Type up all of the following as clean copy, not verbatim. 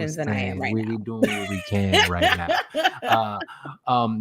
decisions than I am right We doing what we can right now.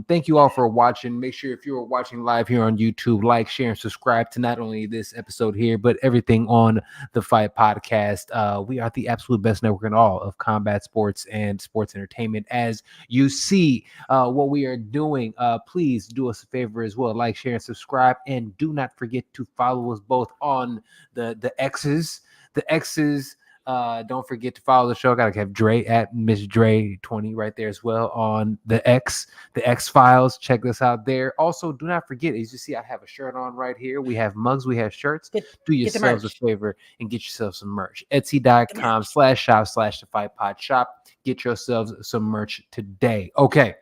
Thank you all for watching. Make sure if you're watching live here on YouTube, like, share, and subscribe to not only this episode here, but everything on the Fight Podcast. We are the absolute best network in all of combat sports and sports entertainment. As you see what we are doing, please do us a favor as well. Like, share, and subscribe. And do not forget to follow us both on the X's. The X's. Don't forget to follow the show. Gotta have Dre at Miss Dre 20 right there as well on the X Files. Check this out there. Also, do not forget, as you see, I have a shirt on right here. We have mugs, we have shirts. Do yourselves a favor and get yourself some merch. Etsy.com/shop/the Fight Pod Shop. Get yourselves some merch today. Okay.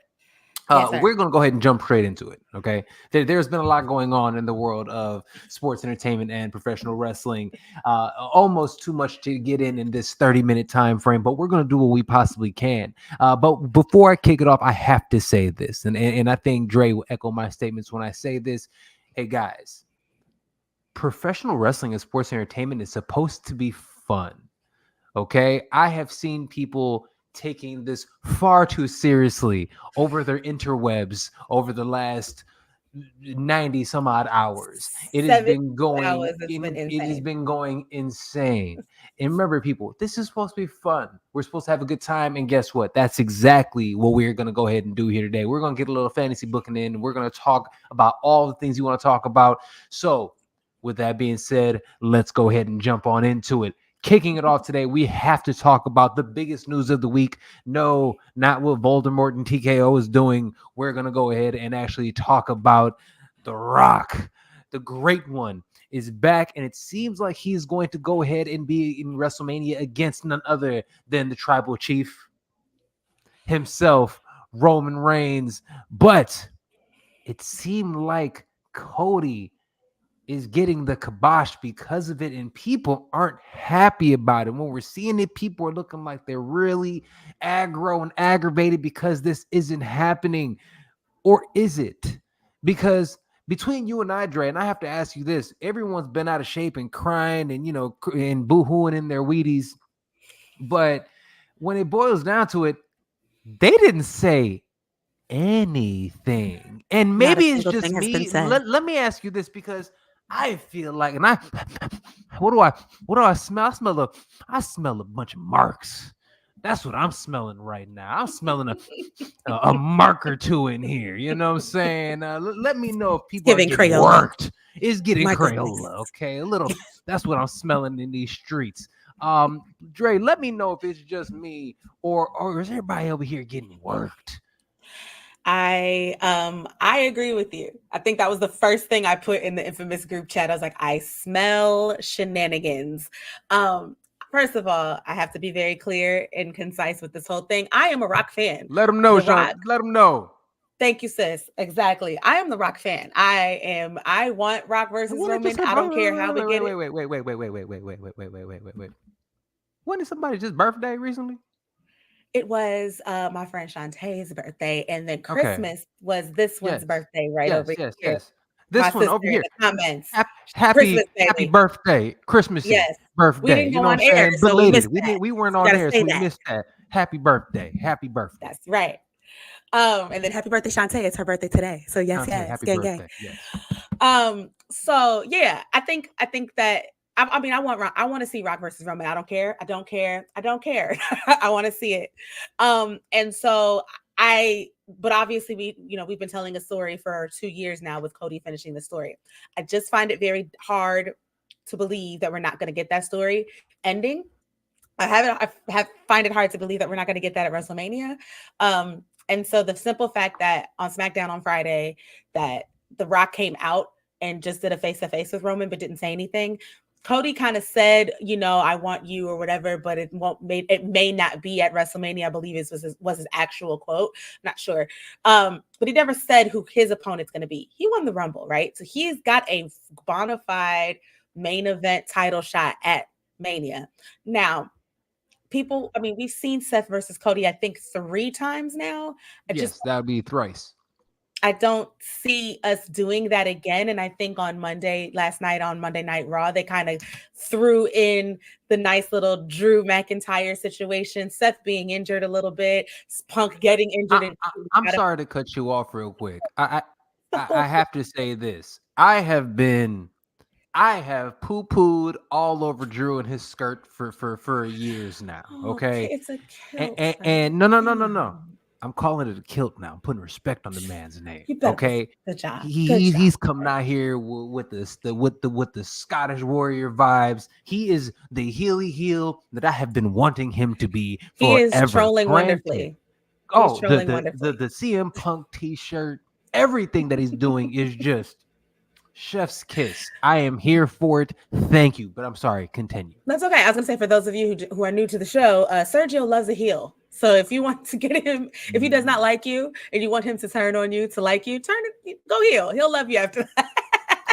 We're going to go ahead and jump straight into it, okay? There's been a lot going on in the world of sports entertainment and professional wrestling. Almost too much to get in this 30-minute time frame, but we're going to do what we possibly can. But before I kick it off, I have to say this, and I think Dre will echo my statements when I say this. Hey, guys, professional wrestling and sports entertainment is supposed to be fun, okay? I have seen people taking this far too seriously over their interwebs over the last 90 some odd hours. It has been going it has been going insane. And remember, people, this is supposed to be fun. We're supposed to have a good time, and guess what? That's exactly what we're going to go ahead and do here today. We're going to get a little fantasy booking in, and we're going to talk about all the things you want to talk about. So with that being said, let's go ahead and jump on into it. Kicking it off today, we have to talk about the biggest news of the week. No, not what Voldemort and TKO is doing. We're going to go ahead and actually talk about The Rock. The Great One is back, and it seems like he's going to go ahead and be in WrestleMania against none other than the Tribal Chief himself, Roman Reigns. But it seemed like Cody is getting the kibosh because of it, and people aren't happy about it. When we're seeing it, people are looking like they're really aggro and aggravated because this isn't happening. Or is it? Because between you and I, Dre, and I have to ask you this, everyone's been out of shape and crying and, and boo-hooing in their Wheaties. But when it boils down to it, they didn't say anything. And maybe it's just me. Let me ask you this, because I feel like, and what do I smell? I smell a bunch of marks. That's what I'm smelling right now. I'm smelling a mark or two in here. You know what I'm saying? Let me know if people are getting worked. It's getting Crayola, okay? A little. That's what I'm smelling in these streets. Dre, let me know if it's just me or is everybody over here getting worked? I agree with you. I think that was the first thing I put in the infamous group chat. I was like, I smell shenanigans. First of all, I have to be very clear and concise with this whole thing. I am a Rock fan. Let them know, Sean. Let them know. Thank you, sis. Exactly. I am the Rock fan. I want Rock versus Roman. I don't care how we get it. Wait. Wasn't somebody just birthday recently? It was my friend Shantae's birthday, and then Christmas was this one's birthday over here. Yes. This one over here. Comments. Happy birthday, Christmas birthday. We didn't go on air, so belated. We weren't on air, so we missed that. Happy birthday. That's right. And then happy birthday, Shantae. It's her birthday today. So yes. Happy birthday. Yes. So yeah, I think that. I mean, I want to see Rock versus Roman. I don't care. I want to see it. And so but obviously we've been telling a story for 2 years now with Cody finishing the story. I just find it very hard to believe that we're not going to get that story ending. I find it hard to believe that we're not going to get that at WrestleMania. And so the simple fact that on SmackDown on Friday that The Rock came out and just did a face-to-face with Roman but didn't say anything. Cody kind of said, I want you or whatever, but it may not be at WrestleMania. I believe it was his actual quote. Not sure. But he never said who his opponent's going to be. He won the Rumble, right? So he's got a bona fide main event title shot at Mania. Now, we've seen Seth versus Cody, I think 3 times now. That would be thrice. I don't see us doing that again. And I think last night on Monday Night Raw, they kind of threw in the nice little Drew McIntyre situation, Seth being injured a little bit, Punk getting injured. I'm sorry to cut you off real quick. I have to say this. I have poo-pooed all over Drew and his skirt for years now. Okay, Okay, it's a and, kilt. and, and no. I'm calling it a kilt now. I'm putting respect on the man's name. You better. Okay, Good job. Good job. he's coming out here with the Scottish warrior vibes. He is the heely heel that I have been wanting him to be He is forever. trolling wonderfully. He's trolling wonderfully. The CM Punk t-shirt, everything that he's doing is just chef's kiss. I am here for it. Thank you. But I'm sorry, continue. That's okay. I was going to say, for those of you who are new to the show, Sergio loves a heel. So if you want to get him, if he does not like you and you want him to turn on you to like you, go heel. He'll love you after that.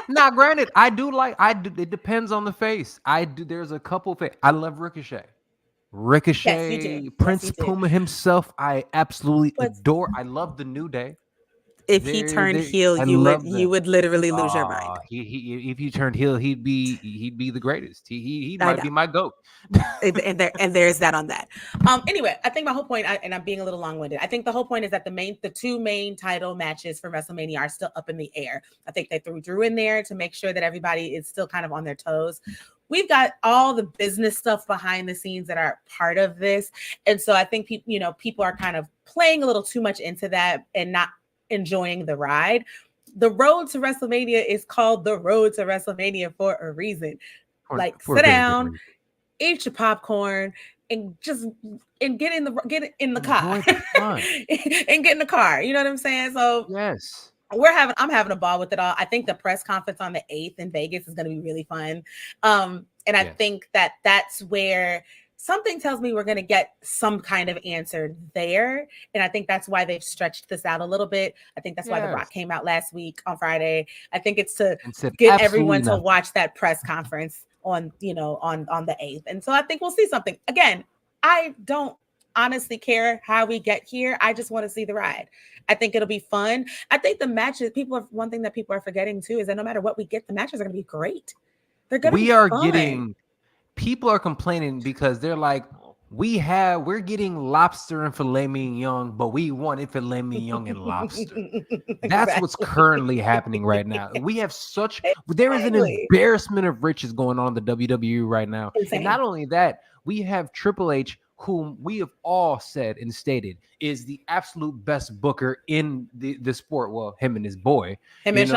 Now, granted, it depends on the face. There's a couple I love Ricochet. Yes, Prince Puma himself, I absolutely adore. I love the New Day. If he turned heel, you would literally lose your mind. If he turned heel, he'd be the greatest. He might be my GOAT. and there's that on that. Anyway, I think my whole point, and I'm being a little long-winded, I think the whole point is that the two main title matches for WrestleMania are still up in the air. I think they threw Drew in there to make sure that everybody is still kind of on their toes. We've got all the business stuff behind the scenes that are part of this, and so I think people are kind of playing a little too much into that and not enjoying the ride. The road to WrestleMania is called the road to WrestleMania for a reason. Sit down, eat your popcorn, and get in the car and get in the car. You know what I'm saying? So yes, I'm having a ball with it all. I think the press conference on the 8th in Vegas is going to be really fun. And I think that's where something tells me we're going to get some kind of answer there. And I think that's why they've stretched this out a little bit. I think that's why The Rock came out last week on Friday. I think it's to get everyone to watch that press conference on the 8th. And so I think we'll see something. Again, I don't honestly care how we get here. I just want to see the ride. I think it'll be fun. I think the matches, one thing that people are forgetting too is that no matter what we get, the matches are going to be great. They're going to be fun. People are complaining because they're like, we're getting lobster and filet mignon, but we wanted filet mignon and lobster. That's what's currently happening right now. We have there is an embarrassment of riches going on in the WWE right now. Insane. And not only that, we have Triple H, whom we have all said and stated is the absolute best booker in the sport. Well, him and his boy. Him and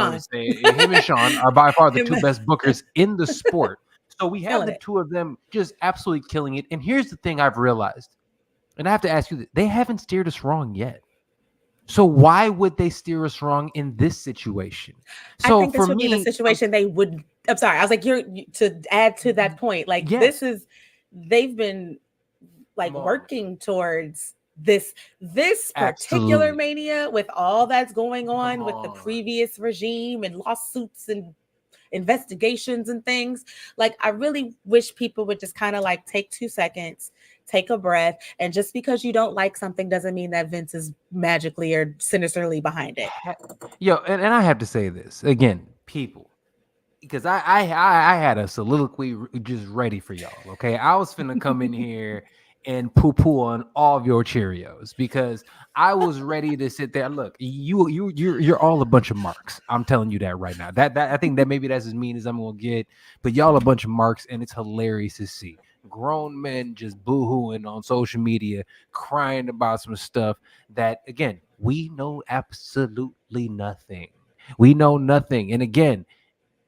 Sean are by far the two best bookers in the sport. So we have the two of them just absolutely killing it. And here's the thing I've realized, and I have to ask you, they haven't steered us wrong yet. So why would they steer us wrong in this situation? So I think this would be the situation they would. I'm sorry. I was like, to add to that point, like they've been like working towards this particular mania with all that's going on with the previous regime and lawsuits and investigations and things. Like, I really wish people would just kind of like take 2 seconds, take a breath, and just because you don't like something doesn't mean that Vince is magically or sinisterly behind it. And I have to say this again, people, because I had a soliloquy just ready for y'all. Okay, I was finna come in here and poo-poo on all of your Cheerios because I was ready to sit there. Look, you're all a bunch of marks. I'm telling you that right now. That I think that maybe that's as mean as I'm gonna get, but y'all a bunch of marks, and it's hilarious to see grown men just boo-hooing on social media, crying about some stuff that, again, we know absolutely nothing. We know nothing. And again,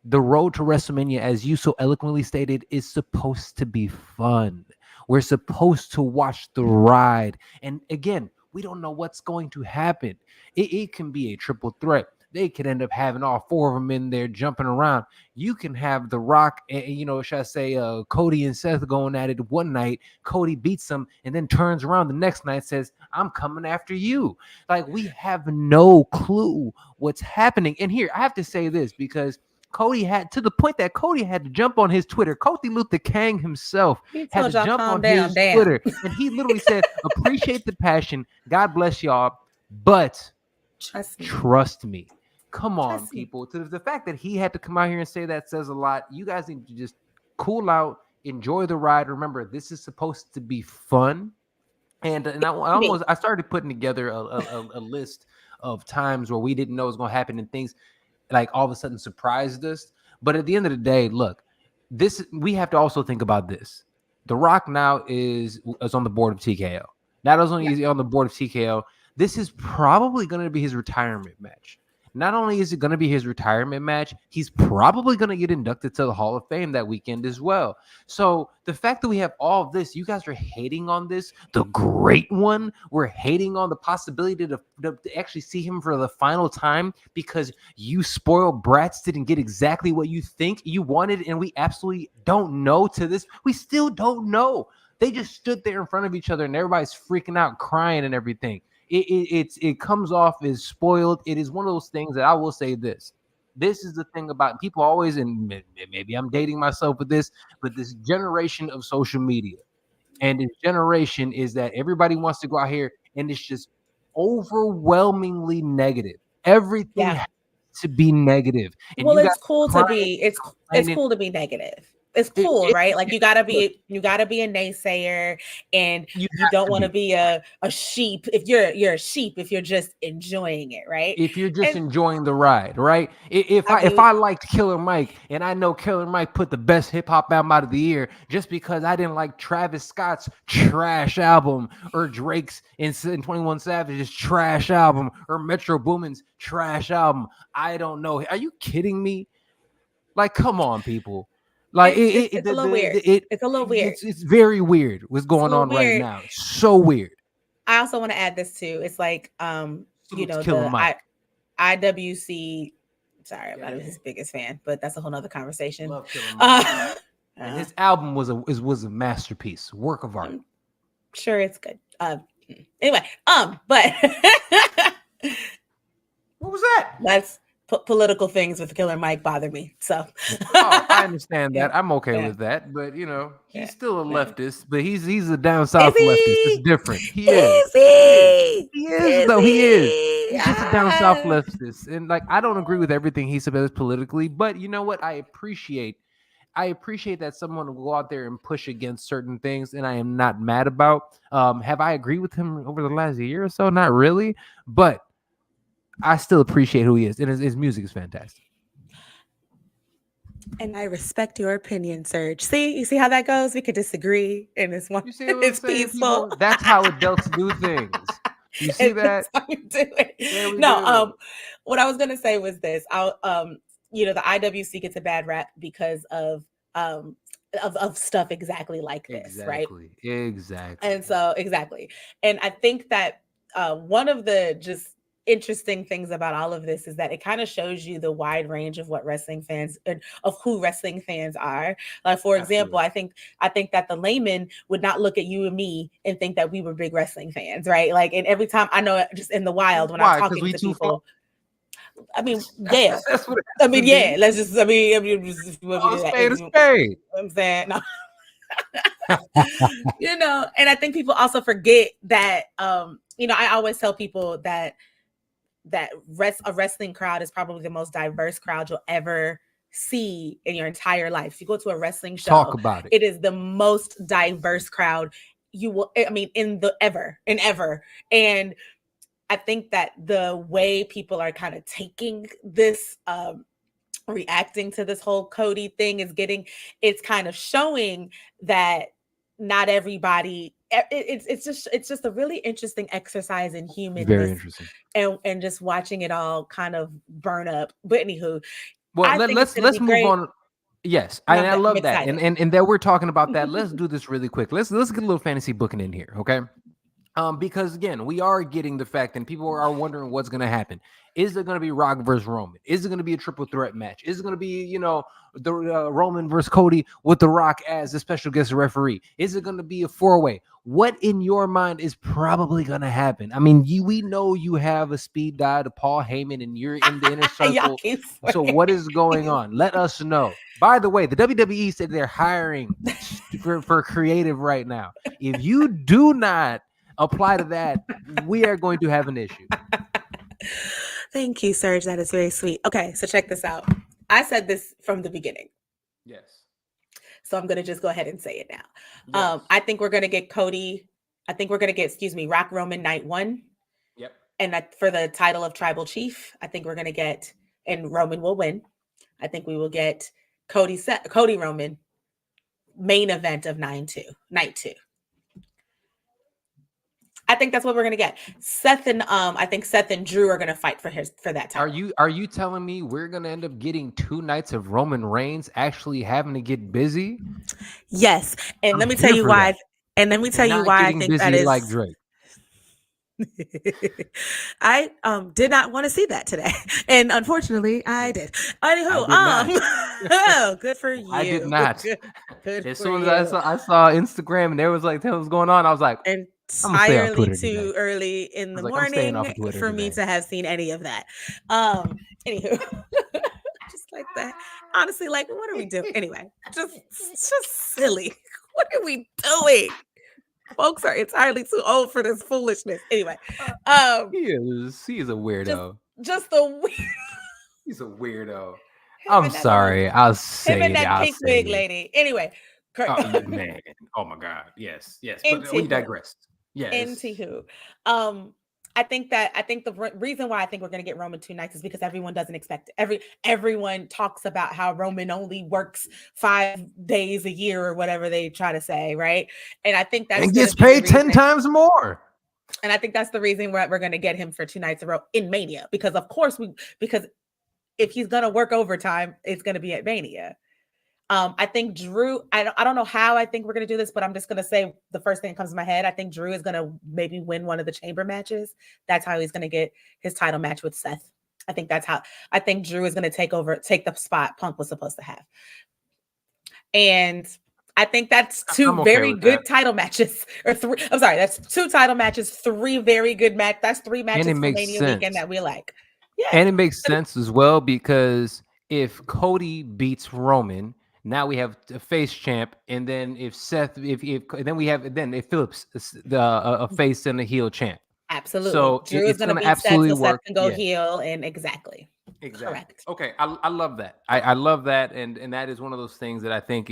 the road to WrestleMania, as you so eloquently stated, is supposed to be fun. We're supposed to watch the ride. And again, we don't know what's going to happen. It can be a triple threat. They could end up having all 4 of them in there jumping around. You can have The Rock, should I say, Cody and Seth going at it one night. Cody beats them and then turns around the next night and says, I'm coming after you. Like, we have no clue what's happening. And here, I have to say this because Cody had, to the point that Cody had to jump on his Twitter. Cody Luther King himself had to jump on his Twitter. And he literally said, appreciate the passion. God bless y'all. But Trust me. Trust me. Come on, Trust me. people. To the fact that he had to come out here and say that says a lot. You guys need to just cool out, enjoy the ride. Remember, this is supposed to be fun. And I started putting together a list of times where we didn't know it was going to happen and things like all of a sudden surprised us. But at the end of the day, look, we have to also think about this. The Rock now is on the board of TKO. Not only is he on the board of TKO, this is probably going to be his retirement match. Not only is it going to be his retirement match, he's probably going to get inducted to the Hall of Fame that weekend as well. So the fact that we have all of this, you guys are hating on this, the great one. We're hating on the possibility to actually see him for the final time because you spoiled brats didn't get exactly what you think you wanted, and we absolutely don't know to this. We still don't know. They just stood there in front of each other, and everybody's freaking out, crying and everything. It comes off as spoiled. It is one of those things that I will say this. This is the thing about people always, and maybe I'm dating myself with this, but this generation of social media and this generation is that everybody wants to go out here and it's just overwhelmingly negative. Everything has to be negative. And well, you it's cool to be it's cool to be negative. It's cool, right? Like you gotta be a naysayer, and you don't want to be a sheep. If you're a sheep, if you're just enjoying it, right? If you're just enjoying the ride, right? If I liked Killer Mike and I know Killer Mike put the best hip hop album out of the year just because I didn't like Travis Scott's trash album or Drake's and 21 Savage's trash album or Metro Boomin's trash album, I don't know. Are you kidding me? Like, come on, people. Like it's a little weird. It's a little weird. It's very weird what's going on right now. It's so weird. I also want to add this too. It's like you know, the IWC. Sorry, I'm not his biggest fan, but that's a whole nother conversation. Love Killer Mike. And his album was a masterpiece, work of art. Sure, it's good. Anyway, but what was that? That's political things with Killer Mike bother me. So I understand that. I'm okay with that. But you know, he's still a leftist, but he's a down south leftist. It's different. He is. He is. He's just a down south leftist. And like I don't agree with everything he says politically, but you know what? I appreciate that someone will go out there and push against certain things, and I am not mad about. Have I agreed with him over the last year or so? Not really, but I still appreciate who he is, and his music is fantastic. And I respect your opinion, Serge. You see how that goes? We could disagree, and it's one. It's peaceful. People, that's how adults do things. You see that? That's how we do it. No, what I was gonna say was this. You know, the IWC gets a bad rap because of stuff exactly like this, right? Exactly. And so and I think that one of the just interesting things about all of this is that it kind of shows you the wide range of what wrestling fans of who wrestling fans are. Like, for example, I think that the layman would not look at you and me and think that we were big wrestling fans, right? Like, and every time I know, just in the wild when I'm talking to people, I mean, yeah. I mean, yeah. Let's just. I mean, spade. I'm saying no. You know, and I think people also forget that. You know, I always tell people that a wrestling crowd is probably the most diverse crowd you'll ever see in your entire life. If you go to a wrestling show, talk about it. It is the most diverse crowd you will. I mean, in ever. And I think that the way people are kind of taking this, reacting to this whole Cody thing it's kind of showing that not everybody. It's just a really interesting exercise in humanness. Very interesting. And just watching it all kind of burn up. But anywho, well, let's move on. Yes, I love that, and that we're talking about that. Let's do this really quick. Let's get a little fantasy booking in here, okay? Because again, we are getting the fact, and people are wondering what's going to happen. Is it going to be Rock versus Roman? Is it going to be a triple threat match? Is it going to be, you know, the Roman versus Cody with The Rock as a special guest referee? Is it going to be a 4-way? What in your mind is probably going to happen? I mean, we know you have a speed dial to Paul Heyman, and you're in the inner circle. So what is going on? Let us know. By the way, the WWE said they're hiring for creative right now. If you do not apply to that, we are going to have an issue. Thank you, Serge. That is very sweet. Okay, so check this out. I said this from the beginning, Yes. so I'm gonna just go ahead and say it now. Yes. I think we're gonna get Cody. I think we're gonna get, excuse me, Rock Roman night one, Yep. and that for the title of tribal chief. I think we're gonna get, and Roman will win. I think we will get Cody Roman main event of night two. I think that's what we're gonna get. Seth and I think Seth and Drew are gonna fight for that title. Are you telling me we're gonna end up getting 2 nights of Roman Reigns actually having to get busy? Yes, and I'm let me tell here you for why. that. And let me tell And you not why I getting think that busy like is. Drake. I did not want to see that today, and unfortunately, I did. I Anywho, did not. oh, good for I did you. not. Good As for soon as you. I saw Instagram and there was like, "What was going on?" I was like, "I'm gonna stay off Entirely Twitter today." too early I in was the like, "I'm staying off morning of Twitter for me today." to have seen any of that. Anywho, just like that. Honestly, like, what are we doing? Anyway, just silly. What are we doing? Folks are entirely too old for this foolishness. Anyway, um, He is a just weirdo. just the weird He's a weirdo. him I'm and that little sorry. I'll him say and it. that I'll pink say wig it. lady. Anyway, Oh yeah, man. Oh my God. Yes. Yes. But we anywho, digress. Yes. anywho, I think the reason why I think we're going to get Roman 2 nights is because everyone doesn't expect it. Everyone talks about how Roman only works 5 days a year or whatever they try to say, right? And I think that's And going to gets be the paid 10 reason. times more. And I think that's the reason we're going to get him for 2 nights in a row in Mania, because of course because if he's going to work overtime, it's going to be at Mania. I think Drew, I don't know how I think we're going to do this, but I'm just going to say the first thing that comes to my head. I think Drew is going to maybe win one of the chamber matches. That's how he's going to get his title match with Seth. I think that's how, I think Drew is going to take the spot Punk was supposed to have. And I think that's two I'm okay very with that. good title matches, or three. I'm sorry, that's 2 title matches, 3 very good match. That's 3 matches And it for makes Mania weekend sense. that we like. Yeah. And it makes sense as well because if Cody beats Roman, now we have a face champ, and then if Seth, if then we have then if Phillips a face and a heel champ. Absolutely. So Drew is it's going to gonna beat Seth absolutely so Seth work. can go Yeah, heel, and exactly. exactly. Correct. Okay, I love that. I love that, and that is one of those things that I think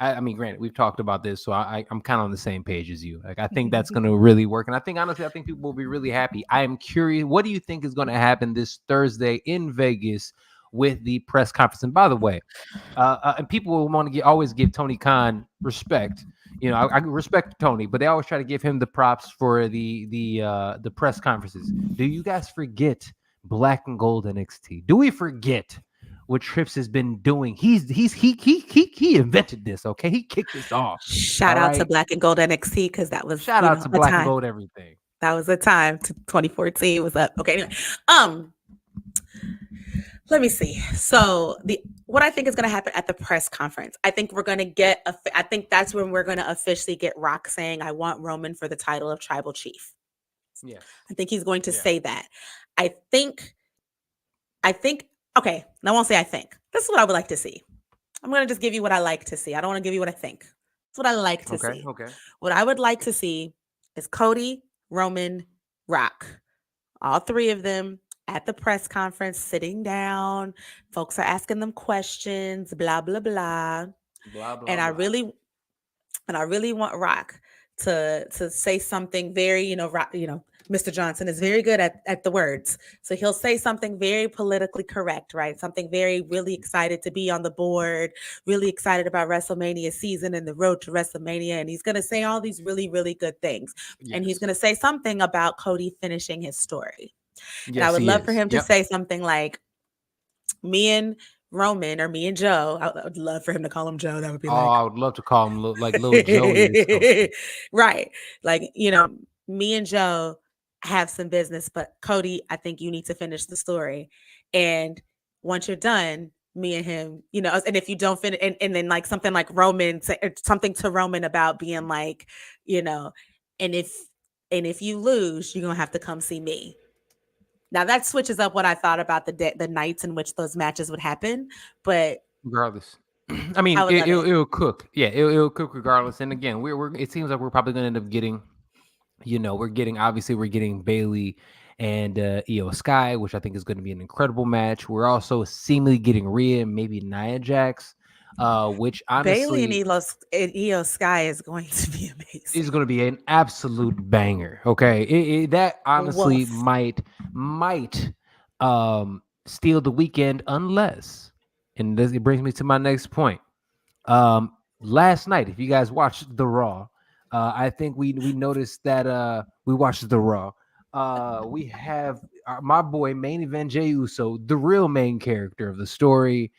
I mean, granted, we've talked about this, so I'm kind of on the same page as you. Like, I think that's going to really work, and I think honestly, I think people will be really happy. I am curious, what do you think is going to happen this Thursday in Vegas with the press conference? And by the way, and people will want to always give Tony Khan respect. You know, I respect Tony, but they always try to give him the props for the press conferences. Do you guys forget Black and Gold NXT? Do we forget what Trips has been doing? He invented this. Okay, he kicked this off. Shout All out to right. Black and Gold NXT, because that was, Shout out to a Black and time. Gold everything. That was a time. 2014 was up. Okay, anyway. Let me see. So what I think is going to happen at the press conference, I think we're going to get I think that's when we're going to officially get Rock saying, "I want Roman for the title of Tribal Chief." Yes. I think he's going to Yeah. say that. I think okay, I won't say I think. This is what I would like to see. I'm going to just give you what I like to see. I don't want to give you what I think. It's what I like to Okay. see. Okay. What I would like to see is Cody, Roman, Rock, all three of them at the press conference, sitting down. Folks are asking them questions, blah, blah, blah. Blah blah And I blah. really want Rock to say something very, Rock, Mr. Johnson is very good at the words. So he'll say something very politically correct, right? Something very, really excited to be on the board, really excited about WrestleMania season and the road to WrestleMania. And he's going to say all these really, really good things. And he's Yes. going to say something about Cody finishing his story. And I Yes, would he love for is. him to Yep. say something like, me and Roman, or me and Joe. I would love for him to call him Joe. That would be Oh, like, I would love to call him like little Joey or something. right. Like, me and Joe have some business, but Cody, I think you need to finish the story. And once you're done, me and him, and if you don't finish, and then like something like Roman, something to Roman about being like, and if you lose, you're going to have to come see me. Now that switches up what I thought about the nights in which those matches would happen, but Regardless. I mean, I would love it. it'll cook. Yeah, it'll cook regardless. And again, it seems like we're probably going to end up getting, we're getting Bailey and Io Sky, which I think is going to be an incredible match. We're also seemingly getting Rhea and maybe Nia Jax, which Bailey and honestly Io Sky is going to be is amazing. going to be an absolute banger. Okay, that honestly Woof. might steal the weekend unless, and this, it brings me to my next point. Last night, if you guys watched the Raw, I think we noticed that we watched the Raw. We have my boy main event Jey Uso, the real main character of the story,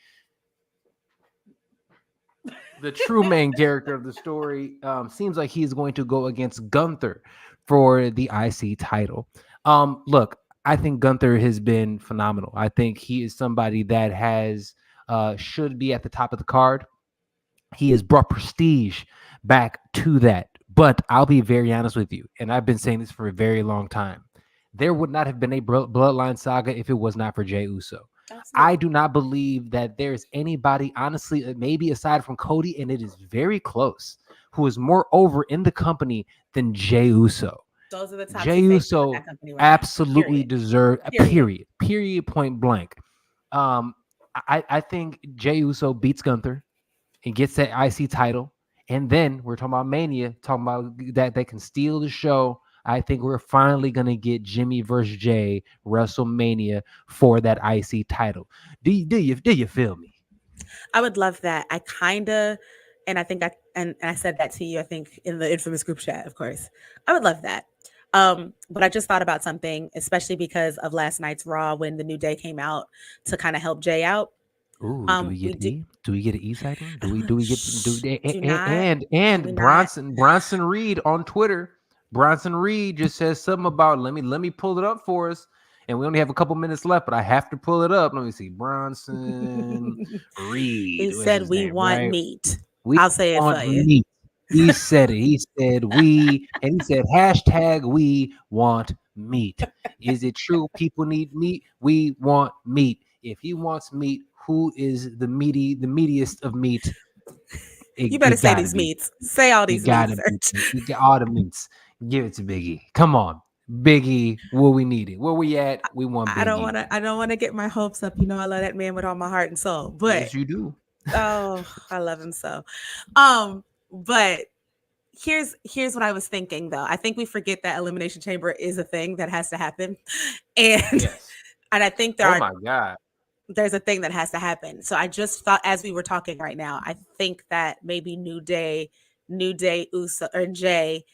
the true main character of the story. Seems like he's going to go against Gunther for the IC title. Look, I think Gunther has been phenomenal. I think he is somebody that has should be at the top of the card. He has brought prestige back to that. But I'll be very honest with you, and I've been saying this for a very long time. There would not have been a bloodline saga if it was not for Jey Uso. I Absolutely. do not believe that there's anybody, honestly, maybe aside from Cody, and it is very close, who is more over in the company than Jey Uso. Those are the top Jey two faces in that Uso company right now. absolutely Period. deserved a Period. period, point blank. Um, I think Jey Uso beats Gunther and gets that IC title. And then we're talking about Mania, talking about that they can steal the show. I think we're finally gonna get Jimmy versus Jay WrestleMania for that IC title. Do you feel me? I would love that. I kind of, and I think and I said that to you, I think in the infamous group chat, of course. I would love that. But I just thought about something, especially because of last night's Raw when the New Day came out to kind of help Jay out. Ooh, do we We get do E? Do we get an E sighting? Do we get shh, do not, can we and not? Bronson Reed on Twitter? Bronson Reed just says something about let me pull it up for us. And we only have a couple minutes left, but I have to pull it up. Let me see. Bronson He Reed was said his we name, want right? meat. We I'll say it want for you. meat. He said it. He said we, and he said hashtag we want meat. Is it true people need meat? We want meat. If he wants meat, who is the meatiest of meat? You It better say gotta these be. meats. Say all It these gotta meats, be. Serge. You get all the meats. Give it to Biggie. Come on. Biggie, where we need it. Where we at? We want Biggie. I don't want to get my hopes up. You know I love that man with all my heart and soul. But Yes, you do. oh, I love him so. But here's what I was thinking though. I think we forget that elimination chamber is a thing that has to happen. And Yes. and I think Oh my God. there's a thing that has to happen. So I just thought as we were talking right now, I think that maybe New Day, Uso or Jay.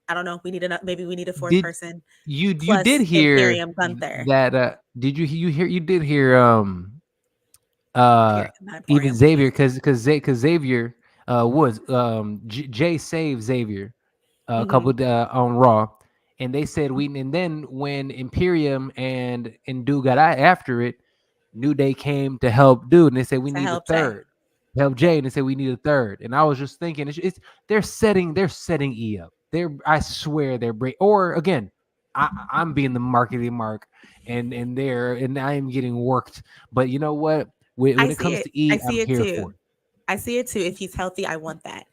I don't know. Maybe we need a fourth Did person you did plus hear Imperium Gunther. that did you did hear Imperium, not even Emporium. Xavier because Xavier was Jay saved Xavier a Hmm. couple on Raw, and they said we and then when Imperium and Dude got after it, New Day came to help Dude, and they said we To need a help Jay. third. Help Yeah. Jay, and they said we need a third. And I was just thinking, it's they're setting E up. I swear they're break. Or again, I'm being the marketing mark, and I am getting worked. But you know what? I When it see comes it. to E, I I'm see it here too. for it. I see it too. If he's healthy, I want that.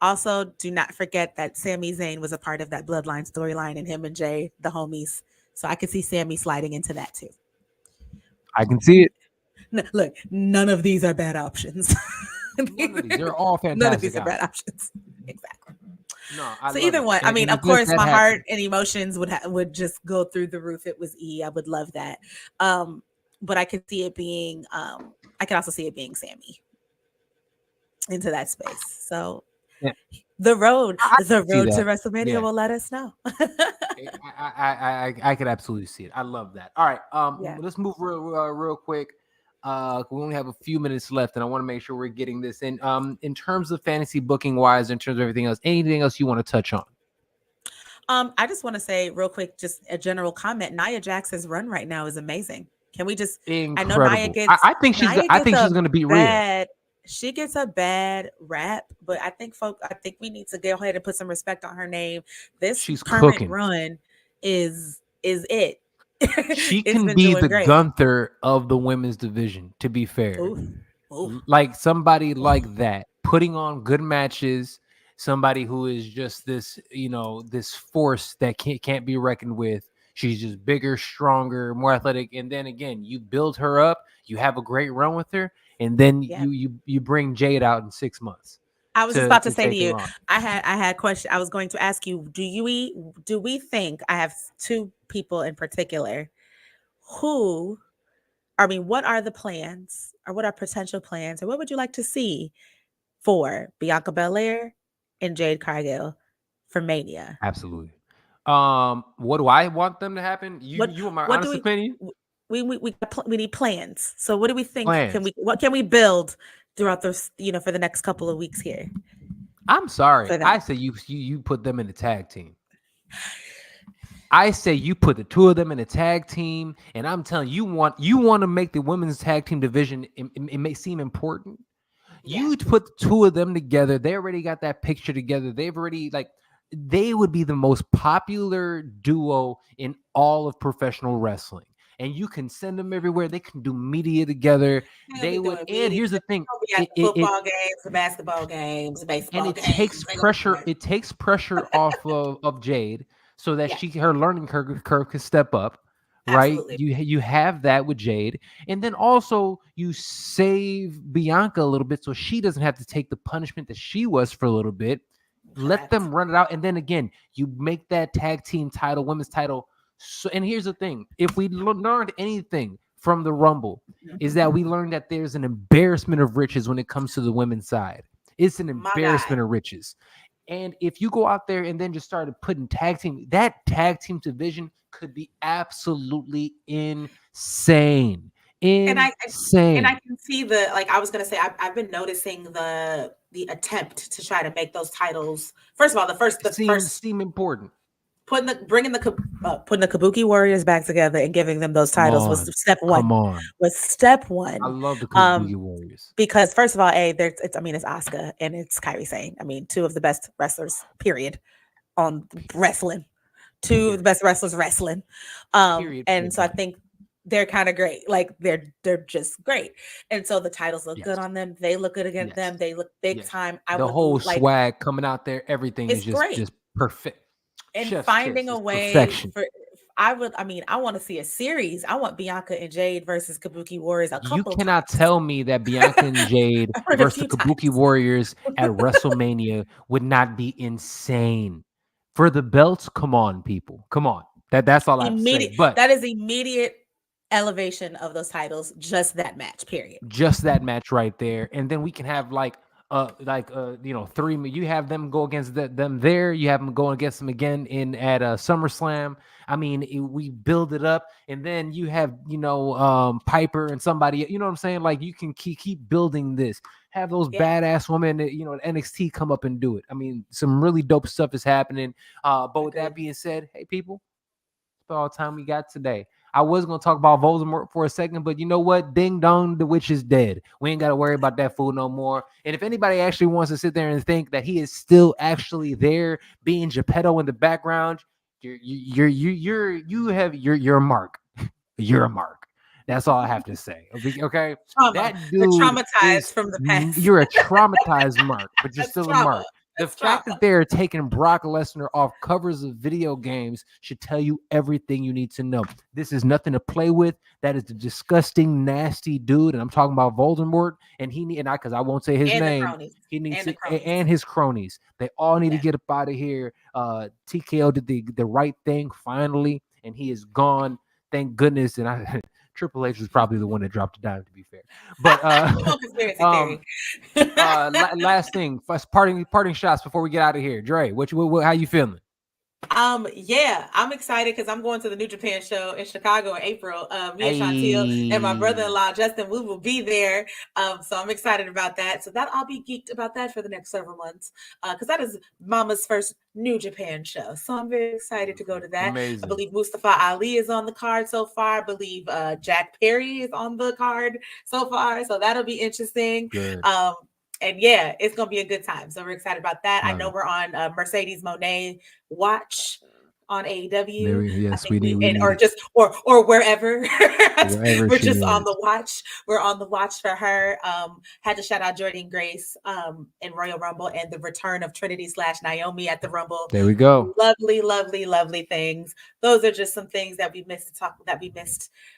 Also, do not forget that Sami Zayn was a part of that bloodline storyline, and him and Jay, the homies. So I could see Sammy sliding into that too. I can see it. Look, none of these are bad options. None of these. They're all None of fantastic these are bad options. options. Exactly. No, I So love either it. one. I mean, And of if course, that my heart happens, and emotions would just go through the roof. It was E. I would love that. But I could see it being. I could also see it being Sammy into that space. So yeah, the see road to that. WrestleMania Yeah. will let us know. I could absolutely see it. I love that. All right, Yeah. let's move real quick. We only have a few minutes left, and I want to make sure we're getting this in. In terms of fantasy booking wise, in terms of everything else, anything else you want to touch on? I just want to say real quick, just a general comment. Nia Jax's run right now is amazing. Can we just? I know Incredible. Nia I gets think she's a gonna beat Rhea. bad. She gets a bad rap, but I think we need to go ahead and put some respect on her name. This She's current cooking. run is it. She It's can been be doing the great. Gunther of the women's division. To be fair, Ooh, ooh, like somebody ooh. like that, putting on good matches, somebody who is just this, this force that can't be reckoned with. She's just bigger, stronger, more athletic. And then again, you build her up, you have a great run with her, and then Yeah. you bring Jade out in 6 months I was just about to to say to take her you, on. I had a question. I was going to ask you, do we think, I have two people in particular who, I mean, what are the plans, or what are potential plans, or what would you like to see for Bianca Belair and Jade Cargill for Mania? Absolutely. What do I want them to happen? You want my What do honest opinion? we need plans. So what do we think, Plans. what can we build throughout those, for the next couple of weeks here I'm sorry. for them? I say you put them in the tag team. I say you put the two of them in a tag team, and I'm telling you, you want to make the women's tag team division. It may seem important. Yeah. You put the two of them together. They already got that picture together. They've already they would be the most popular duo in all of professional wrestling. And you can send them everywhere. They can do media together. They'll be They would. doing And media. here's the thing: They'll be at it the it, it football games, the basketball games, the and baseball it games. takes They're gonna be pressure. there. It takes pressure off of Jade, so that Yeah, her learning curve can step up. Right? absolutely. You have that with Jade, and then also you save Bianca a little bit, so she doesn't have to take the punishment that she was for a little bit. Let Correct. them run it out, and then again, you make that tag team title, women's title. So, and here's the thing: if we learned anything from the Rumble, is that we learned that there's an embarrassment of riches when it comes to the women's side. It's an My God. embarrassment of riches. And if you go out there and then just started putting that tag team division could be absolutely insane. And I Insane. can see the, like I was gonna say, I've been noticing the attempt to try to make those titles. First of all, the first Seem important. putting the Kabuki Warriors back together and giving them those Come titles was on. step Come one. on. Was step I one. love the Um, Kabuki Warriors. because first of all, it's Asuka and it's Kairi Sane. I mean, two of the best wrestlers, period, on wrestling. Two of the Period. best wrestlers wrestling. Period. And Point so I blank. think they're kind of great. Like they're just great. And so the titles look good Yes. on them. They look good against Yes. them. They look big Yes. time. I The would whole like, swag coming out there, everything is it's great. just perfect. And Chef's finding kiss. a It's way perfection. for, I mean, I want to see a series. I want Bianca and Jade versus Kabuki Warriors a You couple of cannot times. tell me that Bianca and Jade I've heard a versus few the Kabuki times. Warriors at WrestleMania would not be insane. For the belts, come on, people. Come on. That's all I have to say. Immediate, But that is immediate elevation of those titles, just that match, period. just that match right there, and then we can have three. You have them go against them there. You have them going against them again in at SummerSlam. I mean, we build it up, and then you have Piper and somebody. You know what I'm saying? Like you can keep building this. Have those Yeah, badass women, at NXT come up and do it. I mean, some really dope stuff is happening. But with that agreed. being said, hey people, that's all the time we got today. I was gonna talk about Voldemort for a second, but you know what? Ding dong, the witch is dead. We ain't gotta worry about that fool no more. And if anybody actually wants to sit there and think that he is still actually there, being Geppetto in the background, you're a mark. You're a mark. That's all I have to say. Okay, Trauma. that They're dude traumatized is. from the past. You're a traumatized mark, but you're That's still a trauma. mark. The That's fact trauma. that they're taking Brock Lesnar off covers of video games should tell you everything you need to know. This is nothing to play with. That is a disgusting, nasty dude, and I'm talking about Voldemort. And because I won't say his And the name. cronies. He needs And the to, cronies. and his cronies. They all need to Yeah. get up out of here. TKO did the right thing finally, and he is gone. Thank goodness. And Triple H was probably the one that dropped the dime, to be fair. But Come on, conspiracy theory. last thing, first parting shots before we get out of here. Dre, how you feeling? Yeah, I'm excited because I'm going to the New Japan show in Chicago in April. Me and Chantil and my Hey, brother-in-law Justin, we will be there. So I'm excited about that. So that I'll be geeked about that for the next several months. Because that is Mama's first New Japan show. So I'm very excited to go to that. I amazing. believe Mustafa Ali is on the card so far. I believe Jack Perry is on the card so far. So that'll be interesting. Good. And yeah, it's gonna be a good time. So we're excited about that. I Love know it. we're on Mercedes Monet watch on AEW. Yes, we need. Or just or wherever. Wherever We're she just on is. the watch. We're on the watch for her. Had to shout out Jordan Grace in Royal Rumble and the return of Trinity / Naomi at the Rumble. There we go. Lovely, lovely, lovely things. Those are just some things that we missed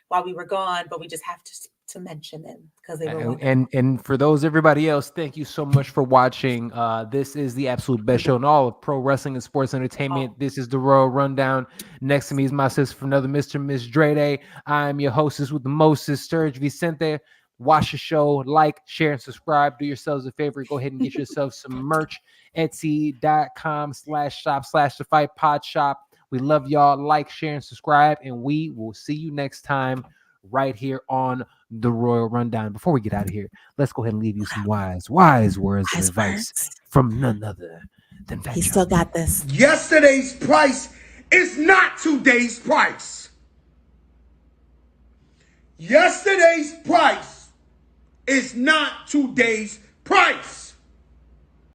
while we were gone, but we just have to mention them because they were wonderful. And for those everybody else, thank you so much for watching. This is the absolute best show in all of pro wrestling and sports entertainment. This is the Royal Rundown. Next to me is my sister from another Mr. Miss Drede. I'm your hostess with the mostest, SERG Vicente. Watch the show, like, share, and subscribe. Do yourselves a favor. Go ahead and get yourself some merch. Etsy.com/shop/the Fight Pod Shop. We love y'all. Like, share, and subscribe. And we will see you next time right here on the Royal Rundown. Before we get out of here, let's go ahead and leave you some wise words of advice from none other than Fat He still got this. Yesterday's price is not today's price. Yesterday's price is not today's price.